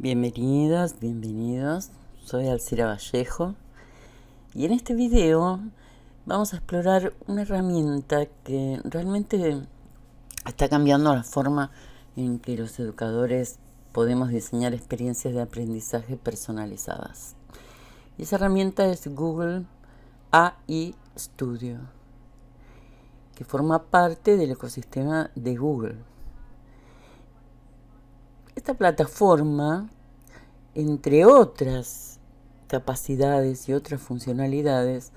Bienvenidas, bienvenidos. Soy Alcira Vallejo y en este video vamos a explorar una herramienta que realmente está cambiando la forma en que los educadores podemos diseñar experiencias de aprendizaje personalizadas. Y esa herramienta es Google AI Studio, que forma parte del ecosistema de Google. Esta plataforma, entre otras capacidades y otras funcionalidades,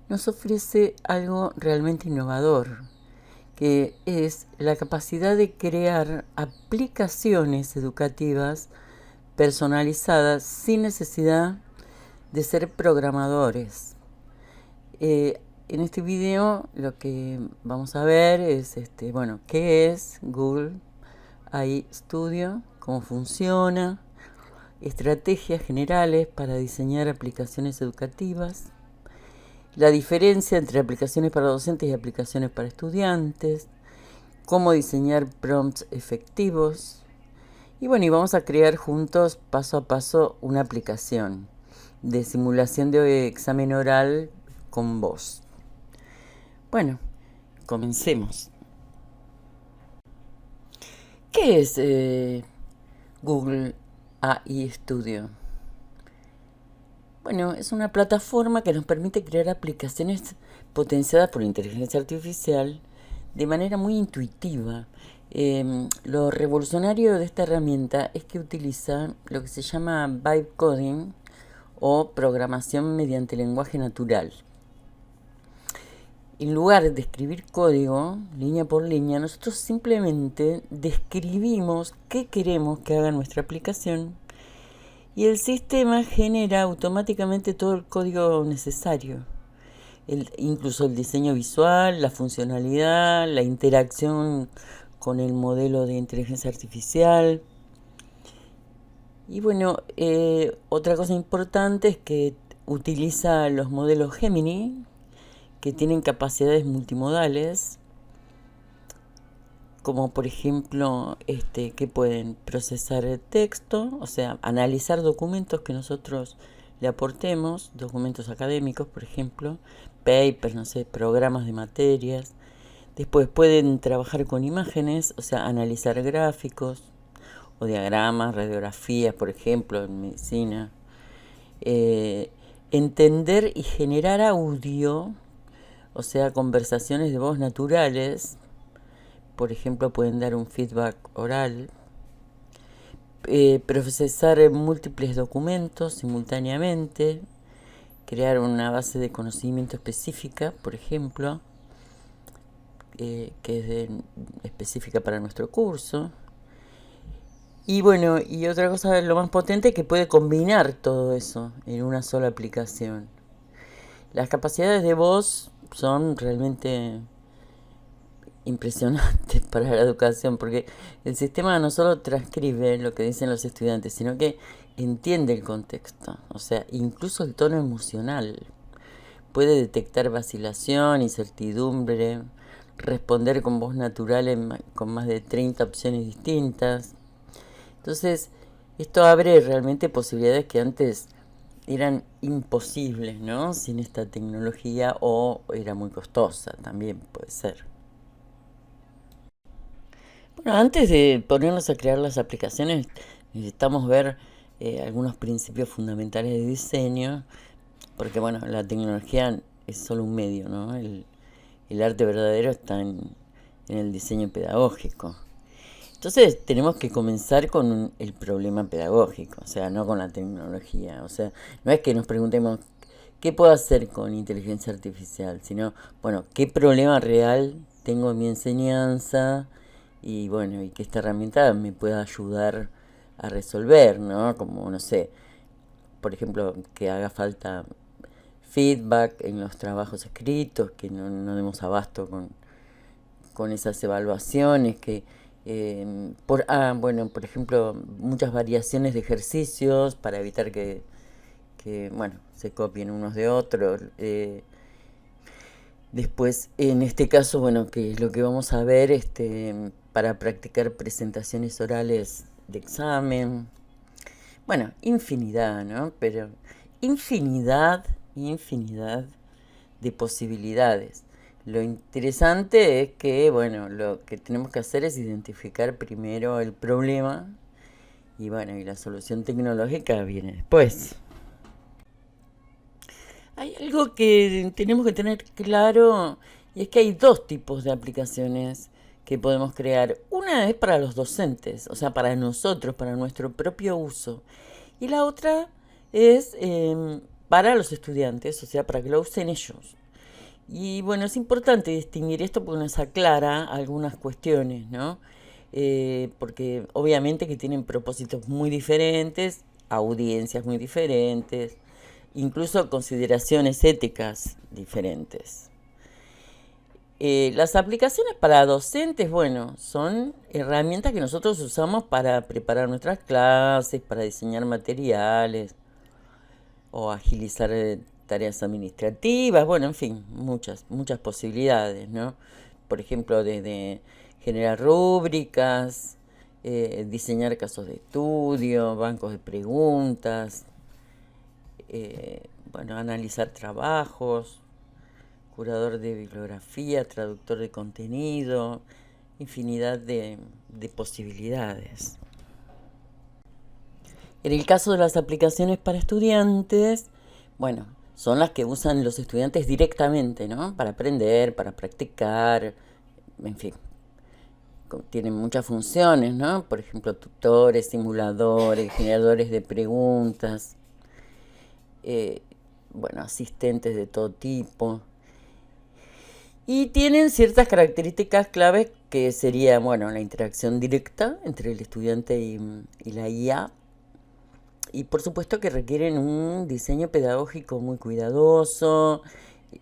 nos ofrece algo realmente innovador, que es la capacidad de crear aplicaciones educativas personalizadas sin necesidad de ser programadores. En este video lo que vamos a ver es qué es Google AI Studio, cómo funciona, estrategias generales para diseñar aplicaciones educativas, la diferencia entre aplicaciones para docentes y aplicaciones para estudiantes, cómo diseñar prompts efectivos y vamos a crear juntos paso a paso una aplicación de simulación de examen oral con voz. Bueno, comencemos. ¿Qué es Google AI Studio? Bueno, es una plataforma que nos permite crear aplicaciones potenciadas por inteligencia artificial de manera muy intuitiva. Lo revolucionario de esta herramienta es que utiliza lo que se llama vibe coding o programación mediante lenguaje natural. En lugar de escribir código línea por línea, nosotros simplemente describimos qué queremos que haga nuestra aplicación y el sistema genera automáticamente todo el código necesario, incluso el diseño visual, la funcionalidad, la interacción con el modelo de inteligencia artificial. Y otra cosa importante es que utiliza los modelos Gemini, que tienen capacidades multimodales, como por ejemplo que pueden procesar el texto, o sea, analizar documentos que nosotros le aportemos, documentos académicos, por ejemplo, papers, no sé, programas de materias. Después pueden trabajar con imágenes, o sea, analizar gráficos o diagramas, radiografías, por ejemplo, en medicina. Entender y generar audio, o sea, conversaciones de voz naturales. Por ejemplo, pueden dar un feedback oral, procesar múltiples documentos simultáneamente, crear una base de conocimiento específica, por ejemplo, que es específica para nuestro curso. Y otra cosa, lo más potente, es que puede combinar todo eso en una sola aplicación. Las capacidades de voz son realmente impresionante para la educación, porque el sistema no solo transcribe lo que dicen los estudiantes, sino que entiende el contexto, o sea, incluso el tono emocional. Puede detectar vacilación, incertidumbre, responder con voz natural con más de 30 opciones distintas. Entonces, esto abre realmente posibilidades que antes eran imposibles, ¿no? Sin esta tecnología, o era muy costosa, también puede ser. Bueno, antes de ponernos a crear las aplicaciones, necesitamos ver algunos principios fundamentales de diseño, porque la tecnología es solo un medio, ¿no? El arte verdadero está en el diseño pedagógico. Entonces tenemos que comenzar con el problema pedagógico, o sea, no con la tecnología. O sea, no es que nos preguntemos qué puedo hacer con inteligencia artificial, sino, qué problema real tengo en mi enseñanza y que esta herramienta me pueda ayudar a resolver, ¿no? Como, no sé, por ejemplo, que haga falta feedback en los trabajos escritos, que no demos abasto con esas evaluaciones, por ejemplo, muchas variaciones de ejercicios para evitar que se copien unos de otros. Después, en este caso, que es lo que vamos a ver, para practicar presentaciones orales de examen. Bueno, infinidad, ¿no? Pero infinidad, infinidad de posibilidades. Lo interesante es que, bueno, lo que tenemos que hacer es identificar primero el problema y, bueno, y la solución tecnológica viene después. Hay algo que tenemos que tener claro y es que hay dos tipos de aplicaciones que podemos crear. Una es para los docentes, o sea, para nosotros, para nuestro propio uso. Y la otra es para los estudiantes, o sea, para que lo usen ellos. Y bueno, es importante distinguir esto porque nos aclara algunas cuestiones, ¿no? Porque obviamente que tienen propósitos muy diferentes, audiencias muy diferentes, incluso consideraciones éticas diferentes. Las aplicaciones para docentes, bueno, son herramientas que nosotros usamos para preparar nuestras clases, para diseñar materiales o agilizar tareas administrativas, bueno, en fin, muchas posibilidades, ¿no? Por ejemplo, desde generar rúbricas, diseñar casos de estudio, bancos de preguntas, bueno, analizar trabajos, curador de bibliografía, traductor de contenido, infinidad de posibilidades. En el caso de las aplicaciones para estudiantes, bueno, son las que usan los estudiantes directamente, ¿no? Para aprender, para practicar, en fin. Tienen muchas funciones, ¿no? Por ejemplo, tutores, simuladores, generadores de preguntas, bueno, asistentes de todo tipo. Y tienen ciertas características claves que sería, bueno, la interacción directa entre el estudiante y la IA. Y por supuesto que requieren un diseño pedagógico muy cuidadoso,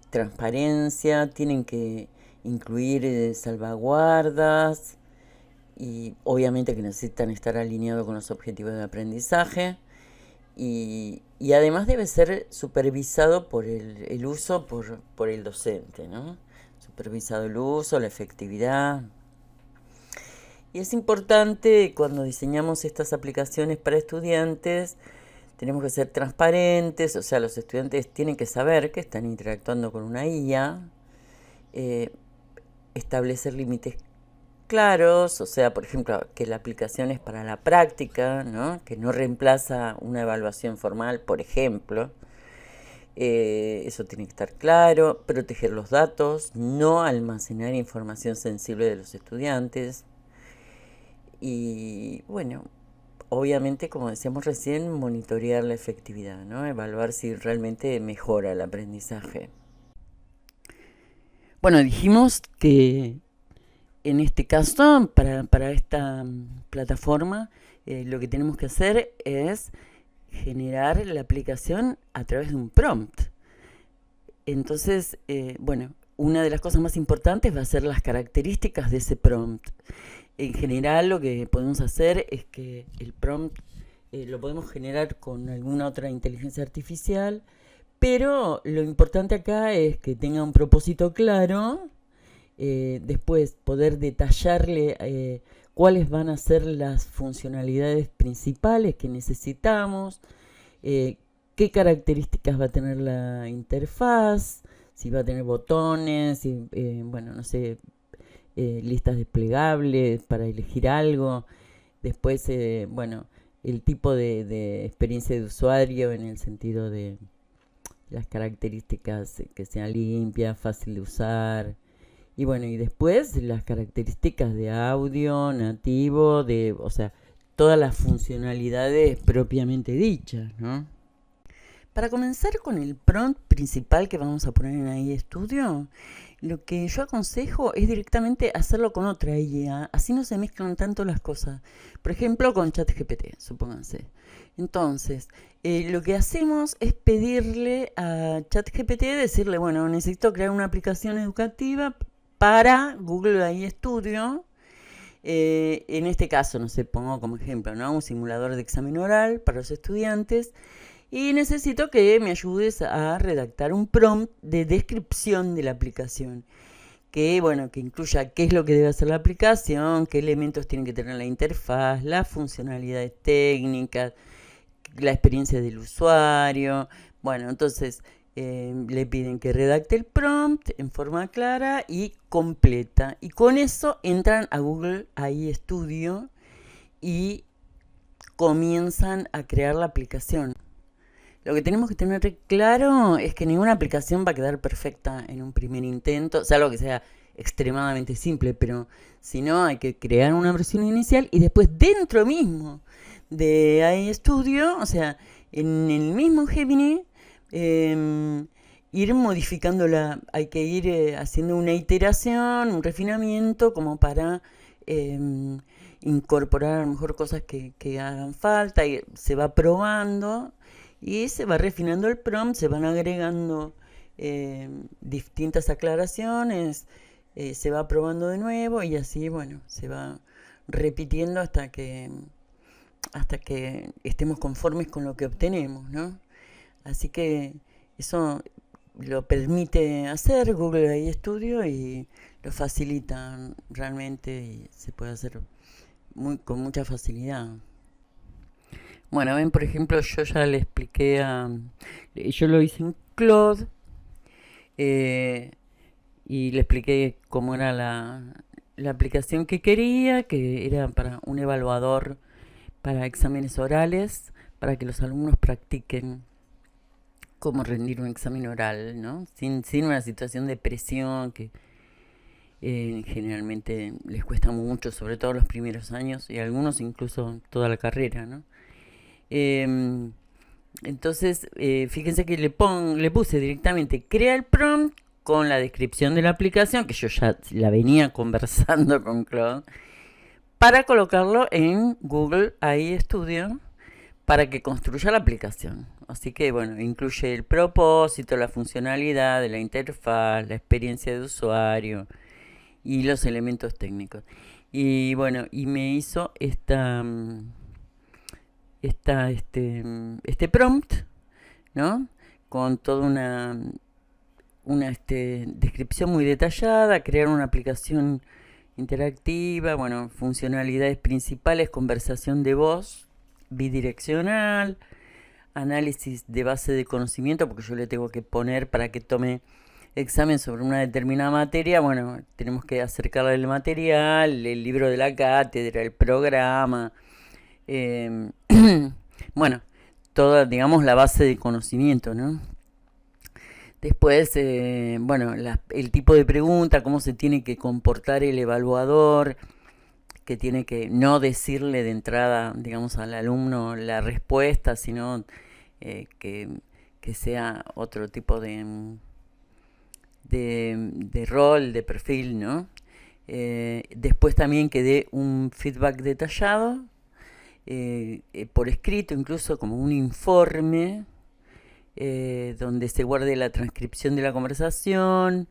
transparencia, tienen que incluir salvaguardas y obviamente que necesitan estar alineados con los objetivos de aprendizaje. Y además debe ser supervisado por el uso por el docente, ¿no? Supervisado el uso, la efectividad. Y es importante cuando diseñamos estas aplicaciones para estudiantes, tenemos que ser transparentes, o sea, los estudiantes tienen que saber que están interactuando con una IA, establecer límites claros, o sea, por ejemplo, que la aplicación es para la práctica, ¿no? Que no reemplaza una evaluación formal, por ejemplo. Eso tiene que estar claro. Proteger los datos, no almacenar información sensible de los estudiantes. Y bueno, obviamente, como decíamos recién, monitorear la efectividad, ¿no? Evaluar si realmente mejora el aprendizaje. Bueno, dijimos que en este caso, para esta plataforma, lo que tenemos que hacer es generar la aplicación a través de un prompt. Entonces, bueno, una de las cosas más importantes va a ser las características de ese prompt. En general, lo que podemos hacer es que el prompt lo podemos generar con alguna otra inteligencia artificial, pero lo importante acá es que tenga un propósito claro, después poder detallarle cuáles van a ser las funcionalidades principales que necesitamos, qué características va a tener la interfaz, si va a tener botones, si, bueno, no sé, listas desplegables para elegir algo. Después, bueno, el tipo de experiencia de usuario en el sentido de las características que sean limpias, fácil de usar. Y bueno, y después las características de audio nativo, o sea, todas las funcionalidades propiamente dichas, ¿no? Para comenzar con el prompt principal que vamos a poner en AI Studio, lo que yo aconsejo es directamente hacerlo con otra IA, así no se mezclan tanto las cosas. Por ejemplo, con ChatGPT, supónganse. Entonces, lo que hacemos es pedirle a ChatGPT, decirle, bueno, necesito crear una aplicación educativa para Google AI Studio. En este caso, no sé, pongo como ejemplo, ¿no? Un simulador de examen oral para los estudiantes. Y necesito que me ayudes a redactar un prompt de descripción de la aplicación. Que, bueno, que incluya qué es lo que debe hacer la aplicación, qué elementos tiene que tener la interfaz, las funcionalidades técnicas, la experiencia del usuario. Bueno, entonces le piden que redacte el prompt en forma clara y completa. Y con eso entran a Google AI Studio y comienzan a crear la aplicación. Lo que tenemos que tener claro es que ninguna aplicación va a quedar perfecta en un primer intento, salvo que sea extremadamente simple, pero si no hay que crear una versión inicial y después dentro mismo de AI Studio, o sea, en el mismo Gemini, ir modificándola. Hay que ir haciendo una iteración, un refinamiento como para incorporar a lo mejor cosas que hagan falta y se va probando y se va refinando el prompt, se van agregando distintas aclaraciones, se va probando de nuevo y así, bueno, se va repitiendo hasta que estemos conformes con lo que obtenemos, ¿no? Así que eso lo permite hacer Google AI Studio y lo facilita realmente y se puede hacer con mucha facilidad. Bueno, ven, por ejemplo, yo ya le expliqué yo lo hice en Claude y le expliqué cómo era la aplicación que quería, que era para un evaluador para exámenes orales, para que los alumnos practiquen cómo rendir un examen oral, ¿no? Sin una situación de presión que generalmente les cuesta mucho, sobre todo los primeros años y algunos incluso toda la carrera, ¿no? Entonces, fíjense que le puse directamente crea el prompt con la descripción de la aplicación, que yo ya la venía conversando con Claude, para colocarlo en Google AI Studio para que construya la aplicación. Así que bueno, incluye el propósito, la funcionalidad de la interfaz, la experiencia de usuario y los elementos técnicos. Y bueno, y me hizo este prompt, ¿no? Con toda una descripción muy detallada, crear una aplicación interactiva, bueno, funcionalidades principales, conversación de voz, bidireccional, análisis de base de conocimiento, porque yo le tengo que poner para que tome examen sobre una determinada materia, bueno, tenemos que acercarle el material, el libro de la cátedra, el programa, bueno, toda, digamos, la base de conocimiento, ¿no? Después, bueno, el tipo de pregunta, cómo se tiene que comportar el evaluador, que tiene que no decirle de entrada, digamos, al alumno la respuesta, sino que sea otro tipo de rol, de perfil, ¿no? Después también que dé un feedback detallado, por escrito, incluso como un informe, donde se guarde la transcripción de la conversación,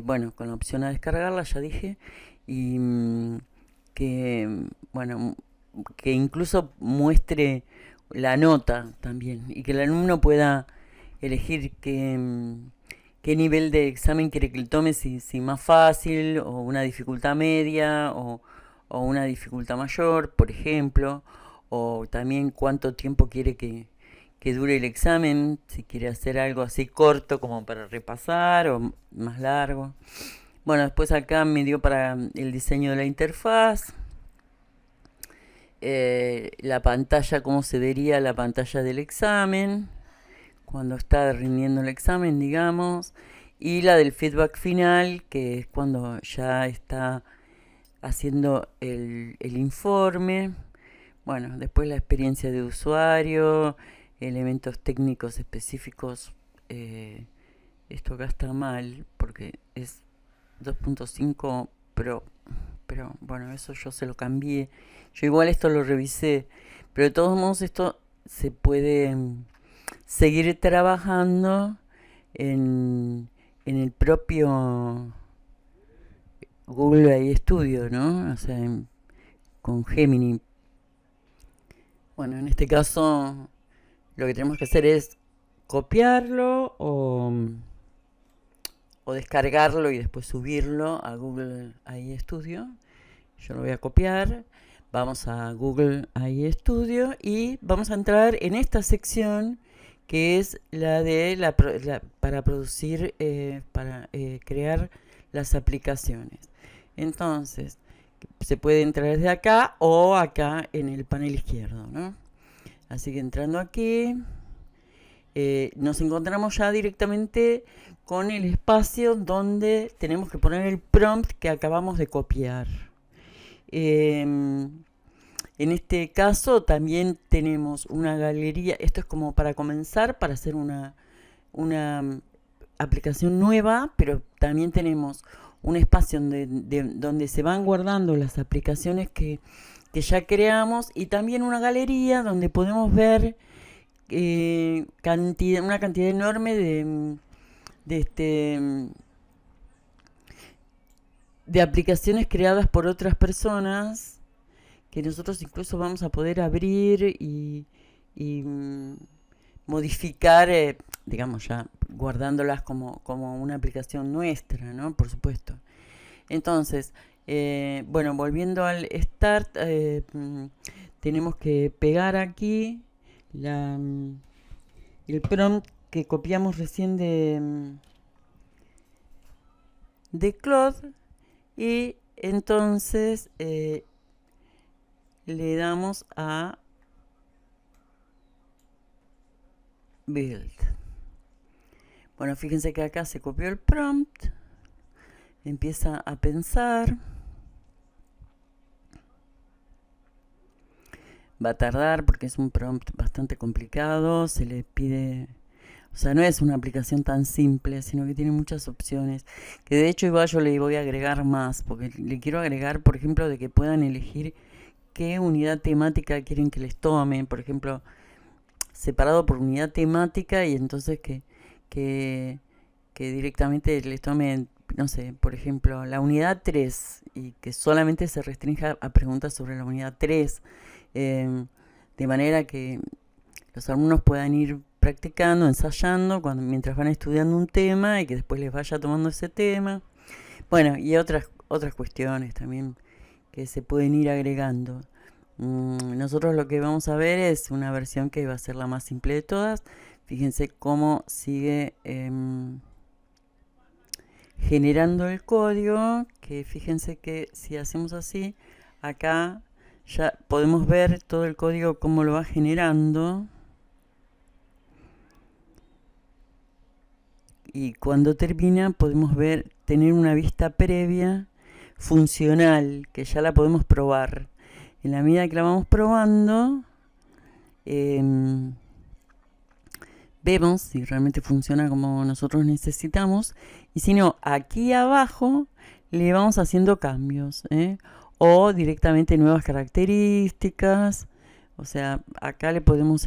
bueno, con la opción a descargarla, ya dije, y bueno, que incluso muestre la nota también, y que el alumno pueda elegir qué nivel de examen quiere que le tome, si más fácil, o una dificultad media, o una dificultad mayor, por ejemplo, o también cuánto tiempo quiere que dure el examen, si quiere hacer algo así corto como para repasar o más largo. Bueno, después acá me dio para el diseño de la interfaz, la pantalla, cómo se vería la pantalla del examen, cuando está rindiendo el examen, digamos, y la del feedback final, que es cuando ya está haciendo el informe. Bueno, después la experiencia de usuario, elementos técnicos específicos. Esto acá está mal porque es 2.5 pero bueno, eso yo se lo cambié. Yo igual esto lo revisé, pero de todos modos esto se puede seguir trabajando en el propio Google AI Studio, ¿no? O sea, con Gemini. Bueno, en este caso lo que tenemos que hacer es copiarlo o descargarlo y después subirlo a Google AI Studio. Yo lo voy a copiar. Vamos a Google AI Studio y vamos a entrar en esta sección que es la de para producir, para crear las aplicaciones. Entonces, se puede entrar desde acá o acá en el panel izquierdo, ¿no? Así que entrando aquí, nos encontramos ya directamente con el espacio donde tenemos que poner el prompt que acabamos de copiar. En este caso también tenemos una galería. Esto es como para comenzar, para hacer una aplicación nueva, pero también tenemos un espacio donde se van guardando las aplicaciones que ya creamos, y también una galería donde podemos ver una cantidad enorme de aplicaciones creadas por otras personas que nosotros incluso vamos a poder abrir y modificar, digamos, ya guardándolas como una aplicación nuestra, ¿no? Por supuesto. Entonces, bueno, volviendo al Start, tenemos que pegar aquí el prompt que copiamos recién de Claude, y entonces le damos a Build. Bueno, fíjense que acá se copió el prompt, empieza a pensar. Va a tardar porque es un prompt bastante complicado, se le pide, o sea, no es una aplicación tan simple, sino que tiene muchas opciones, que de hecho igual yo le voy a agregar más, porque le quiero agregar, por ejemplo, de que puedan elegir qué unidad temática quieren que les tomen, por ejemplo, separado por unidad temática, y entonces que directamente les tomen, no sé, por ejemplo, la unidad 3, y que solamente se restrinja a preguntas sobre la unidad 3, de manera que los alumnos puedan ir practicando, ensayando mientras van estudiando un tema, y que después les vaya tomando ese tema. Bueno, y otras cuestiones también que se pueden ir agregando. Nosotros lo que vamos a ver es una versión que va a ser la más simple de todas. Fíjense cómo sigue generando el código, que fíjense que si hacemos así, acá ya podemos ver todo el código cómo lo va generando. Y cuando termina podemos tener una vista previa funcional, que ya la podemos probar. En la medida que la vamos probando, vemos si realmente funciona como nosotros necesitamos, y si no, aquí abajo le vamos haciendo cambios, o directamente nuevas características. O sea, acá le podemos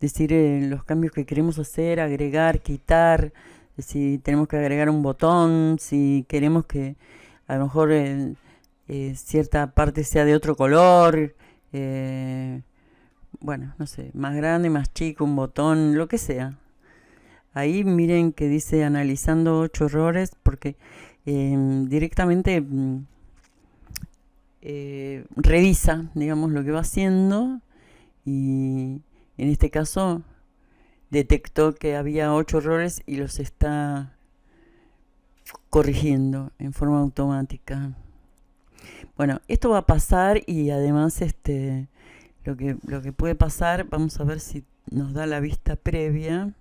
decir los cambios que queremos hacer, agregar, quitar, si tenemos que agregar un botón, si queremos que a lo mejor cierta parte sea de otro color, bueno, no sé, más grande, más chico, un botón, lo que sea. Ahí miren que dice analizando 8 errores, porque directamente revisa, digamos, lo que va haciendo, y en este caso detectó que había 8 errores y los está corrigiendo en forma automática. Bueno, esto va a pasar, y además lo que puede pasar, vamos a ver si nos da la vista previa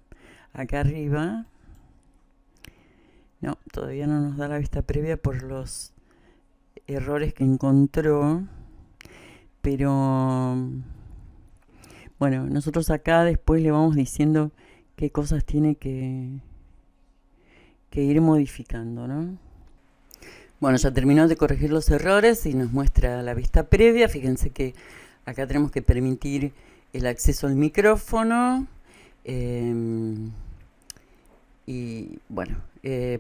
acá arriba. No, todavía no nos da la vista previa por los errores que encontró, pero bueno, nosotros acá después le vamos diciendo qué cosas tiene que ir modificando, ¿no? Bueno, ya terminó de corregir los errores y nos muestra la vista previa. Fíjense que acá tenemos que permitir el acceso al micrófono. Y bueno,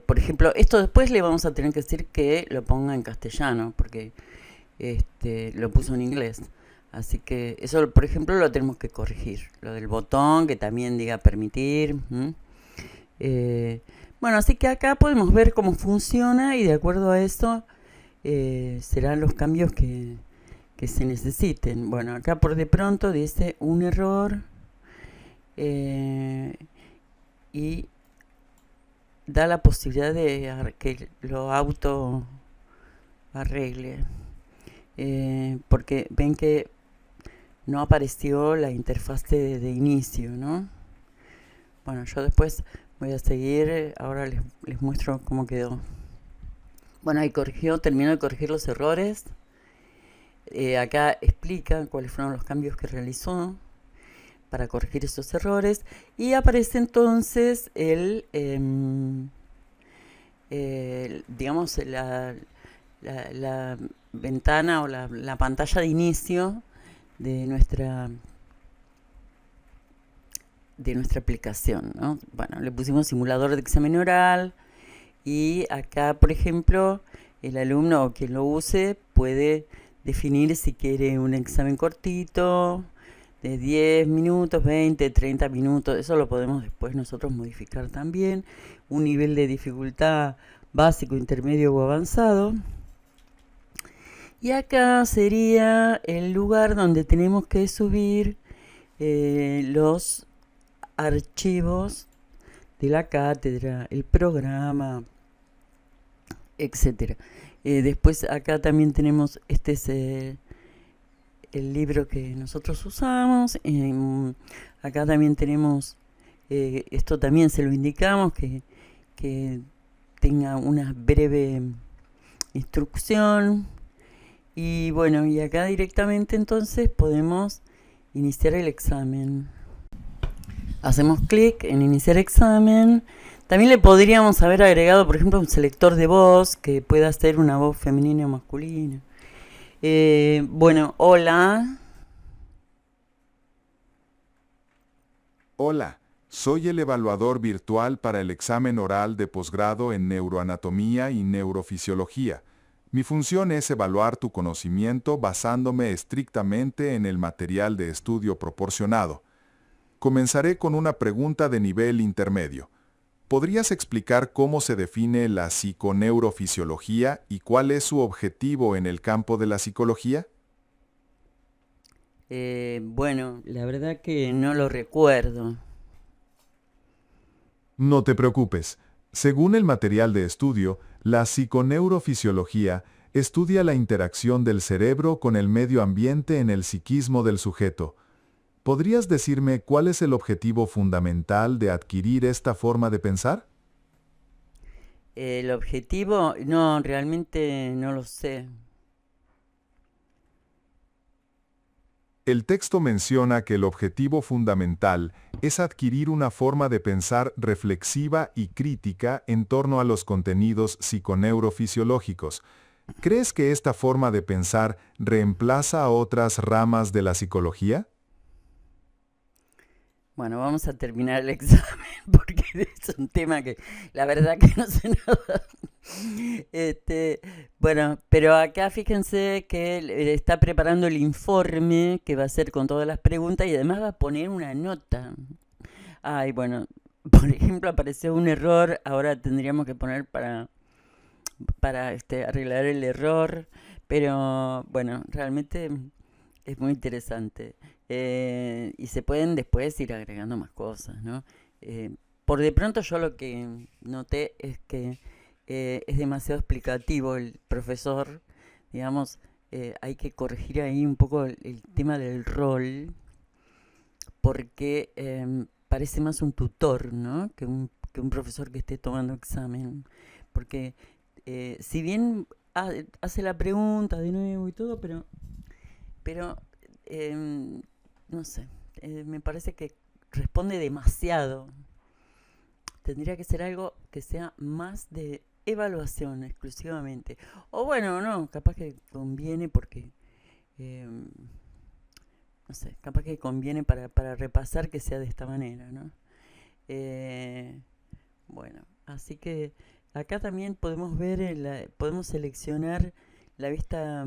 por ejemplo, esto después le vamos a tener que decir que lo ponga en castellano, porque lo puso en inglés. Así que eso, por ejemplo, lo tenemos que corregir. Lo del botón, que también diga permitir. Bueno, así que acá podemos ver cómo funciona, y de acuerdo a eso serán los cambios que se necesiten. Bueno, acá por de pronto dice un error y da la posibilidad de que lo auto arregle. Porque ven que no apareció la interfaz de inicio, ¿no? Bueno, yo después voy a seguir, ahora les muestro cómo quedó. Bueno, ahí terminó de corregir los errores. Acá explica cuáles fueron los cambios que realizó para corregir esos errores. Y aparece entonces digamos, la ventana o la pantalla de inicio de nuestra aplicación, ¿no? Bueno, le pusimos simulador de examen oral y acá, por ejemplo, el alumno o quien lo use puede definir si quiere un examen cortito, de 10 minutos, 20, 30 minutos, eso lo podemos después nosotros modificar también, un nivel de dificultad básico, intermedio o avanzado. Y acá sería el lugar donde tenemos que subir los archivos de la cátedra, el programa, etcétera. Después acá también tenemos, este es el libro que nosotros usamos. Acá también tenemos, esto también se lo indicamos, que tenga una breve instrucción. Y bueno, y acá directamente entonces podemos iniciar el examen. Hacemos clic en iniciar examen. También le podríamos haber agregado, por ejemplo, un selector de voz que pueda ser una voz femenina o masculina. Bueno, hola. Hola, soy el evaluador virtual para el examen oral de posgrado en neuroanatomía y neurofisiología. Mi función es evaluar tu conocimiento basándome estrictamente en el material de estudio proporcionado. Comenzaré con una pregunta de nivel intermedio. ¿Podrías explicar cómo se define la psiconeurofisiología y cuál es su objetivo en el campo de la psicología? Bueno, la verdad que no lo recuerdo. No te preocupes. Según el material de estudio, la psiconeurofisiología estudia la interacción del cerebro con el medio ambiente en el psiquismo del sujeto. ¿Podrías decirme cuál es el objetivo fundamental de adquirir esta forma de pensar? El objetivo, no, realmente no lo sé. El texto menciona que el objetivo fundamental es adquirir una forma de pensar reflexiva y crítica en torno a los contenidos psiconeurofisiológicos. ¿Crees que esta forma de pensar reemplaza a otras ramas de la psicología? Bueno, vamos a terminar el examen porque es un tema que la verdad que no sé nada. Bueno, pero acá fíjense que él está preparando el informe que va a hacer con todas las preguntas y además va a poner una nota. Ay, bueno, por ejemplo, apareció un error, ahora tendríamos que poner para arreglar el error, pero bueno, realmente es muy interesante. Y se pueden después ir agregando más cosas, ¿no? Por de pronto yo lo que noté es que es demasiado explicativo el profesor, digamos, hay que corregir ahí un poco el tema del rol, porque parece más un tutor, ¿no? Que un profesor que esté tomando examen, porque si bien hace la pregunta de nuevo y todo, pero no sé, me parece que responde demasiado. Tendría que ser algo que sea más de evaluación exclusivamente. O bueno, no, capaz que conviene porque, no sé, capaz que conviene para repasar que sea de esta manera, ¿no? Bueno, así que acá también podemos ver, podemos seleccionar la vista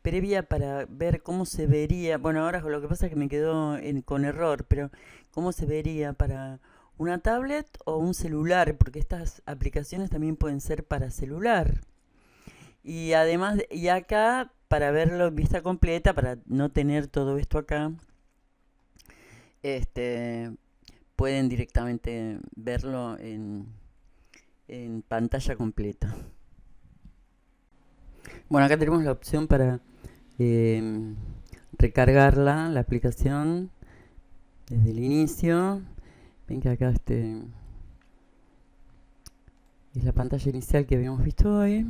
previa para ver cómo se vería. Bueno, ahora lo que pasa es que me quedó con error, pero cómo se vería para una tablet o un celular, porque estas aplicaciones también pueden ser para celular. Y además, y acá, para verlo en vista completa, para no tener todo esto acá, este, pueden directamente verlo en pantalla completa. Bueno, acá tenemos la opción para eh, recargarla, la aplicación, desde el inicio. Ven que acá es la pantalla inicial que habíamos visto hoy.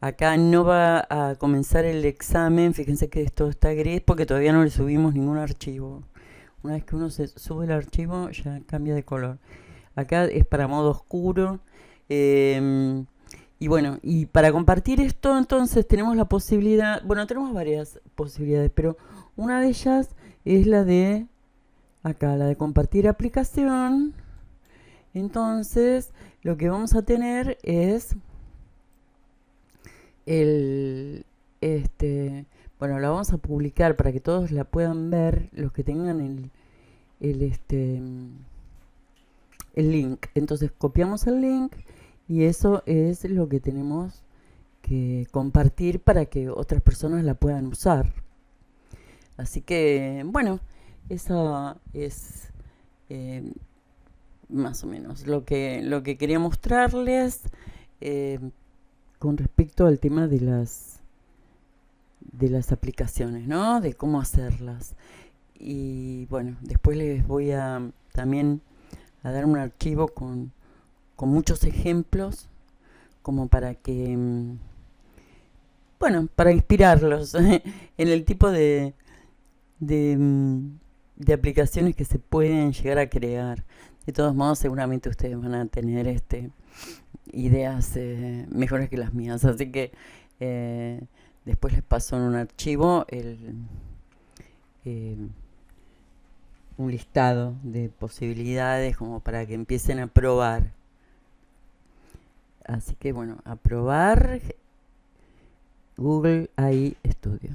Acá no va a comenzar el examen, fíjense que esto está gris porque todavía no le subimos ningún archivo. Una vez que uno se sube el archivo ya cambia de color. Acá es para modo oscuro. Y bueno, y para compartir esto entonces tenemos la posibilidad, bueno, tenemos varias posibilidades, pero una de ellas es la de acá, la de compartir aplicación. Entonces lo que vamos a tener es el bueno, la vamos a publicar para que todos la puedan ver, los que tengan el link. Entonces copiamos el link y eso es lo que tenemos que compartir para que otras personas la puedan usar. Así que, bueno, eso es más o menos lo que quería mostrarles con respecto al tema de las aplicaciones, ¿no? De cómo hacerlas. Y bueno, después les voy a también a dar un archivo con muchos ejemplos, como para que, bueno, para inspirarlos en el tipo de aplicaciones que se pueden llegar a crear. De todos modos, seguramente ustedes van a tener ideas mejores que las mías, así que después les paso en un archivo un listado de posibilidades como para que empiecen a probar. Así que bueno, a probar Google AI Studio.